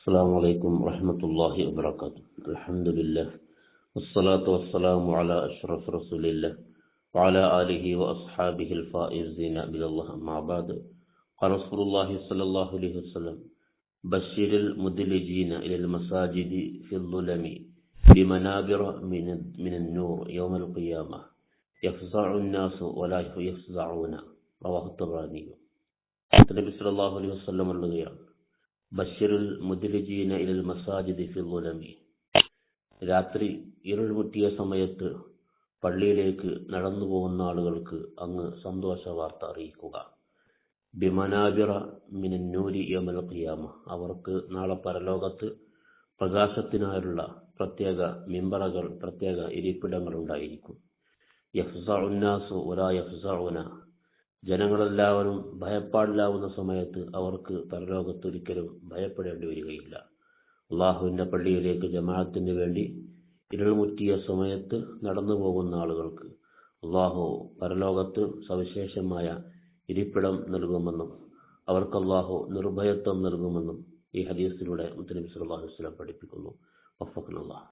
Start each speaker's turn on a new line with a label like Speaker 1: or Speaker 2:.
Speaker 1: السلام عليكم ورحمة الله وبركاته. الحمد لله والصلاة والسلام على أشرف رسول الله وعلى آله وأصحابه الفائزين بإذن الله. أما بعد، قال رسول الله صلى الله عليه وسلم: بشر المدلجين إلى المساجد في الظلم بمنابر من النور يوم القيامة يفزع الناس ولا يفزعون. رواه الطبراني. നബി സല്ലല്ലാഹു അലൈഹി വസല്ലം പറയുകയാണ്: ബശ്ശിറുൽ മുദ്ലിജീന ഇലൽ മസാജിദി ഫിൽ ളുലമി. രാത്രി ഇരുൾ മുട്ടിയ സമയത്ത് പള്ളിയിലേക്ക് നടന്നു പോകുന്ന ആളുകൾക്ക് അങ്ങ് സന്തോഷ വാർത്ത അറിയിക്കുക. ബിമനാബിറ മിനൻ നൂരി യൗമൽ ഖിയാമ. അവർക്ക് നാളെ പരലോകത്ത് പ്രകാശത്തിനായുള്ള പ്രത്യേക മിമ്പറകൾ, പ്രത്യേക ഇരിപ്പിടങ്ങൾ ഉണ്ടായിരിക്കും. യഫ്സഉന്നാസു വലാ യഫ്സഉന. ജനങ്ങളെല്ലാവരും ഭയപ്പാടിലാവുന്ന സമയത്ത് അവർക്ക് പരലോകത്ത് ഒരിക്കലും ഭയപ്പെടേണ്ടി വരികയില്ല. അള്ളാഹുവിൻ്റെ പള്ളിയിലേക്ക് ജമാഅത്തിന് വേണ്ടി ഇരുൾമുറ്റിയ സമയത്ത് നടന്നു പോകുന്ന ആളുകൾക്ക് അള്ളാഹു പരലോകത്ത് സവിശേഷമായ ഇരിപ്പിടം നൽകുമെന്നും അവർക്ക് അള്ളാഹു നിർഭയത്വം നൽകുമെന്നും ഈ ഹദീസിലൂടെ മുത്തനബി സല്ലല്ലാഹു അലൈഹി വസല്ലം പഠിപ്പിക്കുന്നു. വഫഖനല്ലാഹ്.